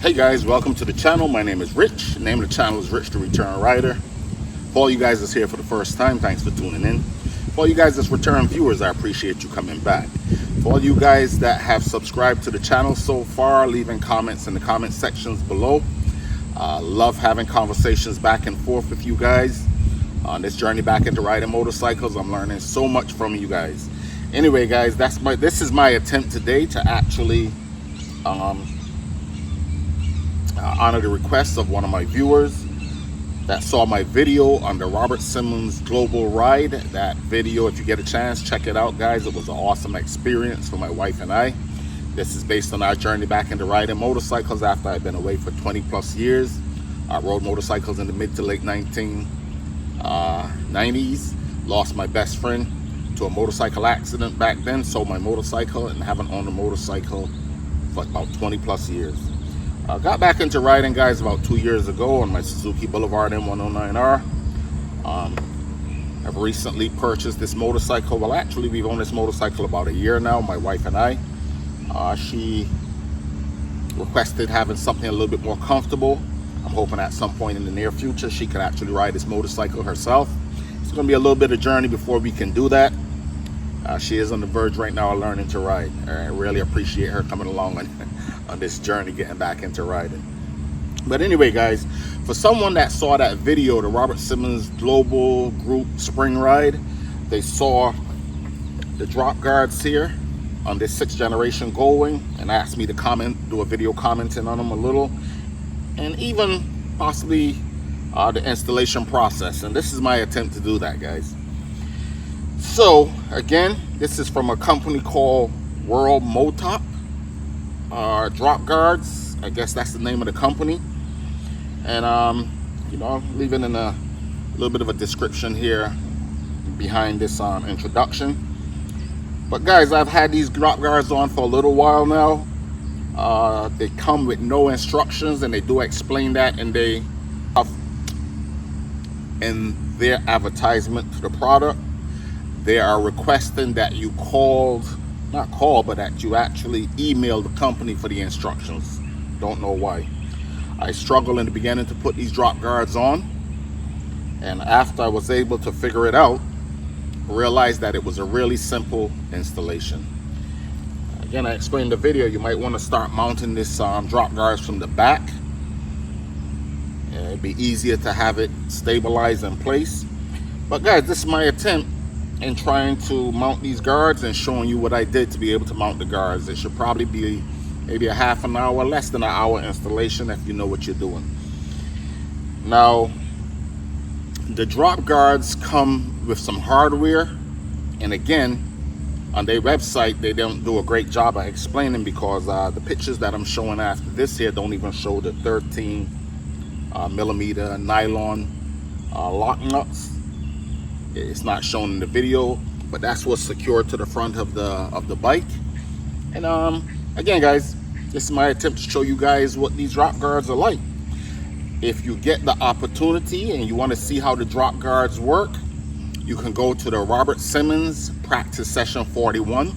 Hey guys, welcome to the channel. My name is Rich. The name of the channel is Rich the Return Rider. For all you guys that's here for the first time, thanks for tuning in. For all you guys that's return viewers, I appreciate you coming back. For all you guys that have subscribed to the channel so far, leaving comments in the comment sections below. Love having conversations back and forth with you guys on this journey back into riding motorcycles. I'm learning so much from you guys. Anyway guys, this is my attempt today to actually honor the request of one of my viewers that saw my video on the Robert Simmons global ride. That video, if you get a chance, check it out guys. It was an awesome experience for my wife and I. This is based on our journey back into riding motorcycles after I've been away for 20 plus years. I rode motorcycles in the mid to late 1990s. Lost my best friend to a motorcycle accident back then. Sold my motorcycle and haven't owned a motorcycle for about 20 plus years. I got back into riding guys about 2 years ago on my Suzuki Boulevard M109R. I've recently purchased this motorcycle. Well, actually we've owned this motorcycle about a year now, my wife and I. She requested having something a little bit more comfortable. I'm hoping at some point in the near future she can actually ride this motorcycle herself. It's going to be a little bit of journey before we can do that. She is on the verge right now of learning to ride. I really appreciate her coming along on this journey, getting back into riding. But anyway guys, for someone that saw that video, the Robert Simmons Global Group Spring Ride, they saw the drop guards here on this 6th generation Goldwing and asked me to do a video commenting on them a little, and even possibly the installation process. And this is my attempt to do that guys. So again, this is from a company called Worldmotop drop guards. I guess that's the name of the company. And you know, I'm leaving in a little bit of a description here behind this introduction. But guys, I've had these drop guards on for a little while now. They come with no instructions, and they do explain that in their advertisement to the product. They are requesting that you but that you actually email the company for the instructions. Don't know why. I struggled in the beginning to put these drop guards on, and after I was able to figure it out, realized that it was a really simple installation. Again, I explained in the video, you might want to start mounting this drop guards from the back. It'd be easier to have it stabilized in place. But guys, this is my attempt in trying to mount these guards and showing you what I did to be able to mount the guards. It should probably be maybe a half an hour, less than an hour installation if you know what you're doing. Now, the drop guards come with some hardware, and again, on their website they don't do a great job of explaining, because the pictures that I'm showing after this here don't even show the 13 millimeter nylon lock nuts. It's not shown in the video, but that's what's secured to the front of the bike. And again guys, this is my attempt to show you guys what these drop guards are like. If you get the opportunity and you want to see how the drop guards work, you can go to the Robert Simmons practice session 41.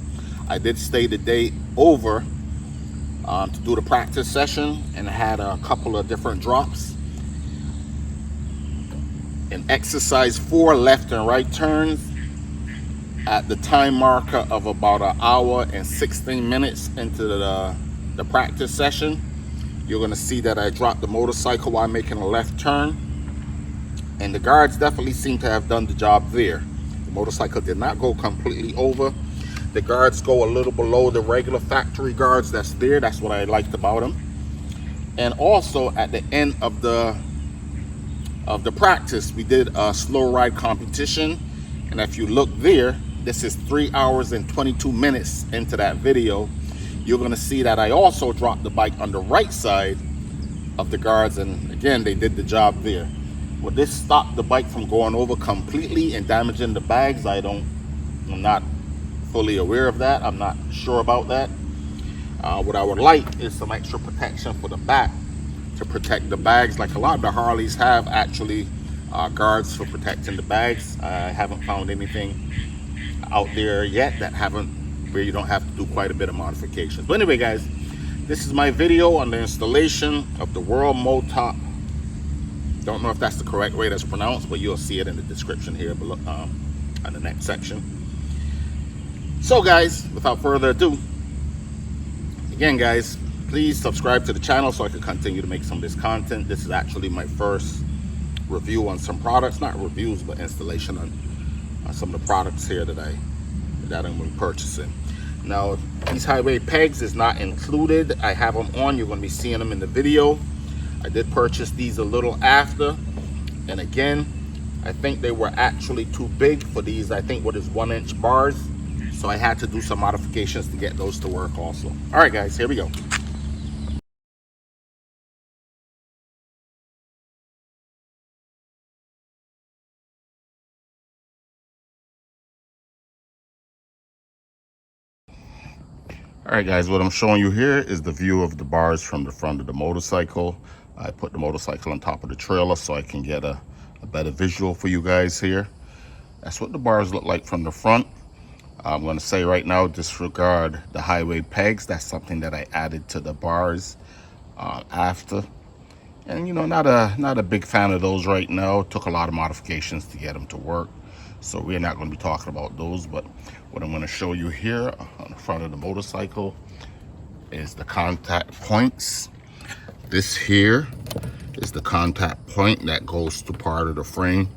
I did stay the day over to do the practice session, and had a couple of different drops. In exercise 4, left and right turns, at the time marker of about an hour and 16 minutes into the practice session, you're going to see that I dropped the motorcycle while making a left turn, and the guards definitely seem to have done the job there. The motorcycle did not go completely over. The guards go a little below the regular factory guards that's there. That's what I liked about them. And also at the end of the practice, we did a slow ride competition, and if you look there, this is 3 hours and 22 minutes into that video. You're going to see that I also dropped the bike on the right side of the guards, and again, they did the job there. Will this stop the bike from going over completely and damaging the bags? I'm not fully aware of that. I'm not sure about that. What I would like is some extra protection for the back to protect the bags, like a lot of the Harleys have actually guards for protecting the bags. I haven't found anything out there yet where you don't have to do quite a bit of modifications. But anyway guys, This is my video on the installation of the Worldmotop. Don't know if that's the correct way that's pronounced, but you'll see it in the description here below, on the next section. So guys, without further ado, again guys, please subscribe to the channel so I can continue to make some of this content. This is actually my first review on some products, not reviews, but installation on some of the products here that I'm going to be purchasing. Now, these highway pegs is not included. I have them on. You're going to be seeing them in the video. I did purchase these a little after, and again, I think they were actually too big for these. I think what is 1-inch bars, so I had to do some modifications to get those to work also. All right guys, here we go. All right guys, what I'm showing you here is the view of the bars from the front of the motorcycle. I put the motorcycle on top of the trailer so I can get a better visual for you guys here. That's what the bars look like from the front. I'm going to say right now, disregard the highway pegs. That's something that I added to the bars after. And you know, not a big fan of those right now. Took a lot of modifications to get them to work. So we're not going to be talking about those, but what I'm going to show you here on the front of the motorcycle is the contact points. This here is the contact point that goes to part of the frame.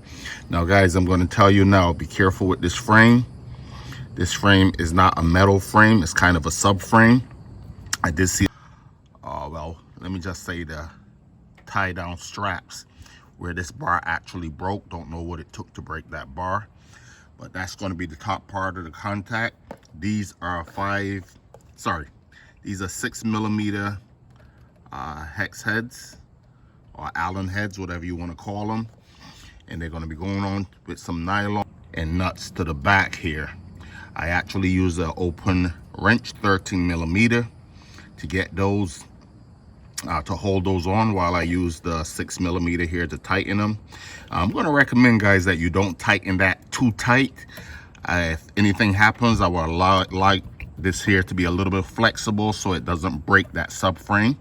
Now guys, I'm going to tell you now, be careful with this frame. This frame is not a metal frame. It's kind of a subframe. I did see, well, let me just say the tie down straps where this bar actually broke. Don't know what it took to break that bar, but that's going to be the top part of the contact. These are 6mm hex heads or Allen heads, whatever you want to call them, and they're going to be going on with some nylon and nuts to the back here. I actually use an open wrench, 13mm, to get those to hold those on, while I use the 6mm here to tighten them. I'm going to recommend guys that you don't tighten that too tight. If anything happens, I will like this here to be a little bit flexible so it doesn't break that subframe.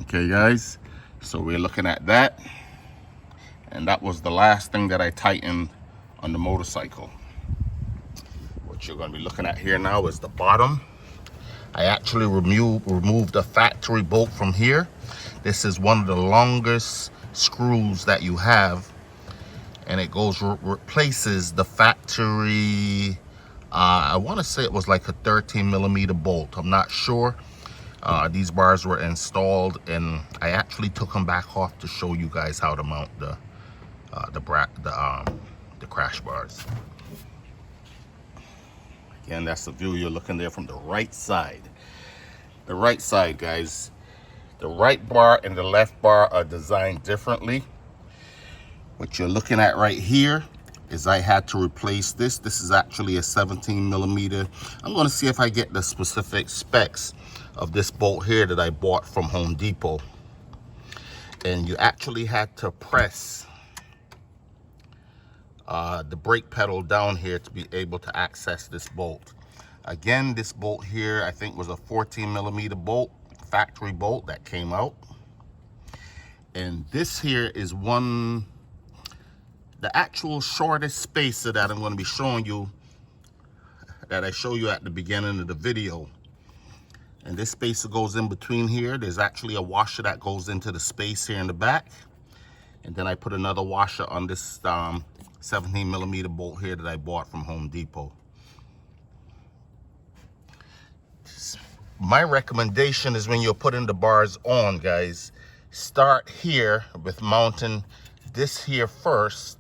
Okay guys, so we're looking at that, and that was the last thing that I tightened on the motorcycle. What you're going to be looking at here now is the bottom. I actually removed a factory bolt from here. This is one of the longest screws that you have, and it replaces the factory, I want to say it was like a 13mm bolt. I'm not sure. These bars were installed, and I actually took them back off to show you guys how to mount the crash bars. Again, that's the view you're looking there from the right side. The right side, guys. The right bar and the left bar are designed differently. What you're looking at right here is I had to replace this. This is actually a 17mm. I'm going to see if I get the specific specs of this bolt here that I bought from Home Depot. And you actually had to press the brake pedal down here to be able to access this bolt. Again, this bolt here I think was a 14mm bolt, factory bolt that came out. And this here is the actual shortest spacer that I'm going to be showing you, that I show you at the beginning of the video. And this spacer goes in between here. There's actually a washer that goes into the space here in the back. And then I put another washer on this 17mm bolt here that I bought from Home Depot. My recommendation is when you're putting the bars on, guys, start here with mounting this here first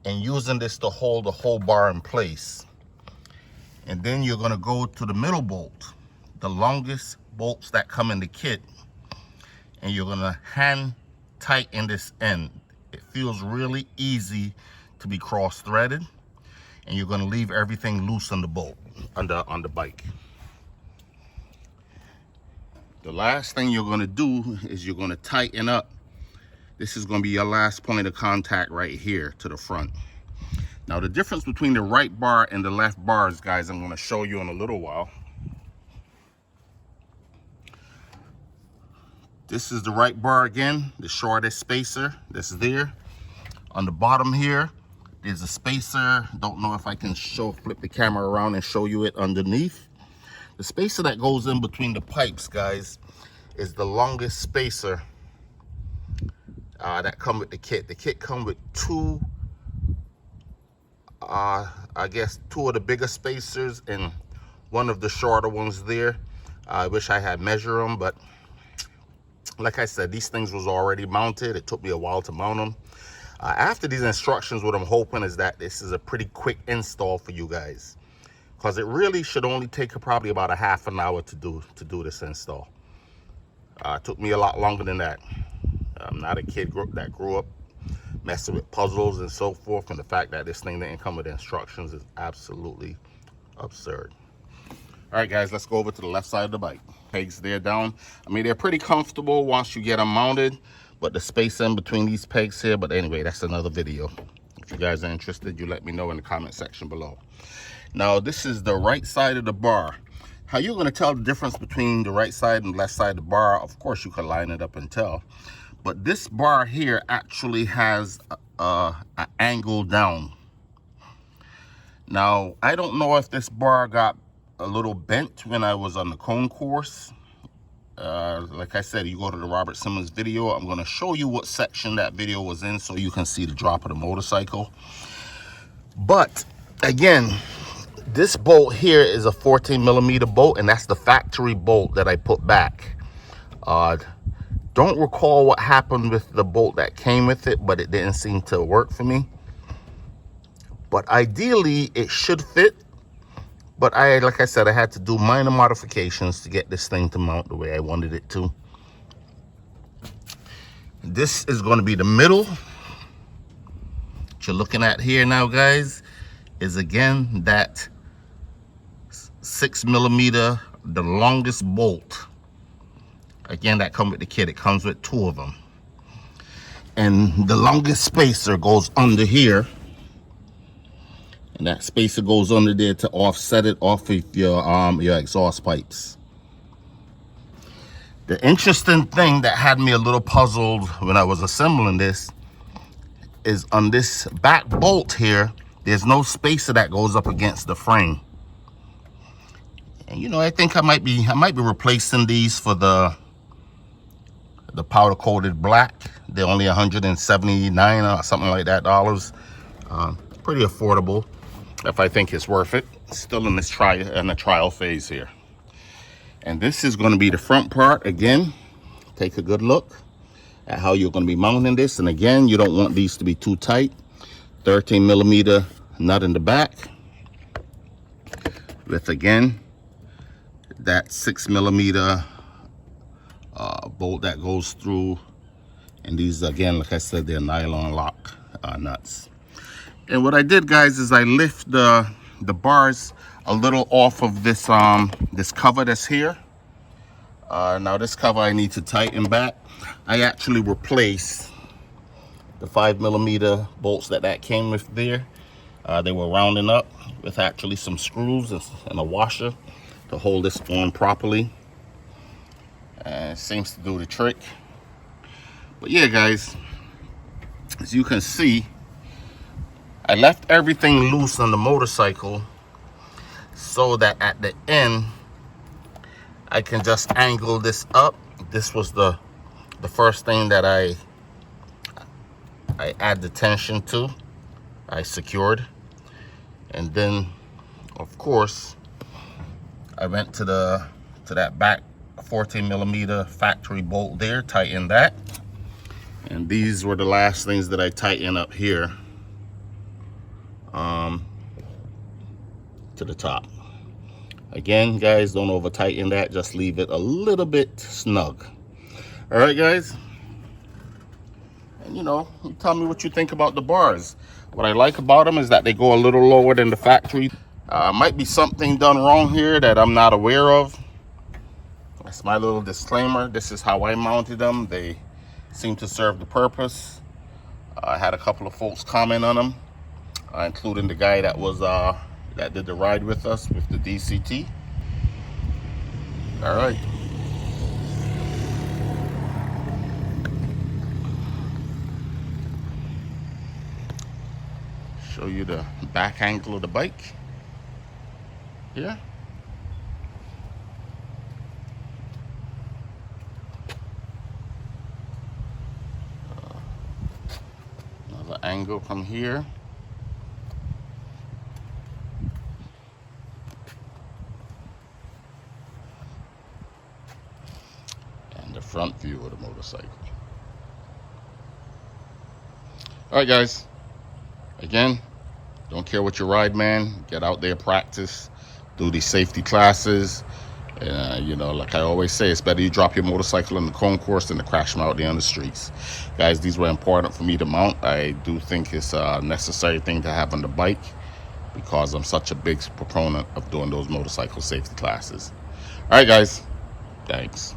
and using this to hold the whole bar in place. And then you're going to go to the middle bolt, the longest bolts that come in the kit, and you're going to hand tighten this end. It feels really easy to be cross-threaded, and you're going to leave everything loose on the bolt, on the bike. The last thing you're going to do is you're going to tighten up. This is going to be your last point of contact right here to the front. Now the difference between the right bar and the left bars, guys, I'm going to show you in a little while. This is the right bar again, the shortest spacer that's there. On the bottom here, there's a spacer. Don't know if I can flip the camera around and show you it underneath. The spacer that goes in between the pipes, guys, is the longest spacer that come with the kit. The kit come with two, I guess two of the bigger spacers and one of the shorter ones there. I wish I had measured them, but like I said, these things was already mounted. It took me a while to mount them. After these instructions, what I'm hoping is that this is a pretty quick install for you guys, because it really should only take probably about a half an hour to do this install. It took me a lot longer than that. I'm not a kid that grew up messing with puzzles and so forth, and the fact that this thing didn't come with instructions is absolutely absurd. All right, guys, let's go over to the left side of the bike. Pegs there down. I mean, they're pretty comfortable once you get them mounted, but the space in between these pegs here, but anyway, that's another video. If you guys are interested, you let me know in the comment section below. Now, this is the right side of the bar. How you're going to tell the difference between the right side and left side of the bar, of course, you can line it up and tell. But this bar here actually has an angle down. Now, I don't know if this bar got a little bent when I was on the cone course. Like I said, you go to the Robert Simmons video. I'm going to show you what section that video was in so you can see the drop of the motorcycle. But again, this bolt here is a 14mm bolt, and that's the factory bolt that I put back. Don't recall what happened with the bolt that came with it, but it didn't seem to work for me. But ideally, it should fit. But like I said, I had to do minor modifications to get this thing to mount the way I wanted it to. This is going to be the middle. What you're looking at here now, guys, is again that 6mm, the longest bolt. Again, that comes with the kit. It comes with two of them. And the longest spacer goes under here. And that spacer goes under there to offset it off of your exhaust pipes. The interesting thing that had me a little puzzled when I was assembling this is on this back bolt here, there's no spacer that goes up against the frame. And you know, I think I might be replacing these for the powder coated black. They're only $179 or something like that dollars. Pretty affordable if I think it's worth it. Still in the trial phase here. And this is going to be the front part. Again, take a good look at how you're going to be mounting this. And again, you don't want these to be too tight. 13mm nut in the back with, again, that 6mm bolt that goes through. And these, again, like I said, they're nylon lock nuts. And what I did, guys, is I lift the bars a little off of this this cover that's here. Now this cover I need to tighten back. I actually replaced the 5mm bolts that came with there. They were rounding up with actually some screws and a washer to hold this on properly. It seems to do the trick. But yeah, guys, as you can see, I left everything loose on the motorcycle so that at the end I can just angle this up. This was the first thing that I add the tension to. I secured, and then of course I went to that back 14mm factory bolt there, tightened that, and these were the last things that I tightened up here to the top. Again, guys, don't over tighten that, just leave it a little bit snug. All right, guys, and you know, you tell me what you think about the bars. What I like about them is that they go a little lower than the factory. Might be something done wrong here that I'm not aware of. That's my little disclaimer. This is how I mounted them. They seem to serve the purpose. I had a couple of folks comment on them, including the guy that was that did the ride with us with the DCT. All right. Show you the back angle of the bike here. Another angle from here. And the front view of the motorcycle. All right, guys. Again, don't care what you ride, man. Get out there, practice, do these safety classes. You know, like I always say, it's better you drop your motorcycle in the concourse than to crash them out there on the streets. Guys, these were important for me to mount. I do think it's a necessary thing to have on the bike because I'm such a big proponent of doing those motorcycle safety classes. All right, guys. Thanks.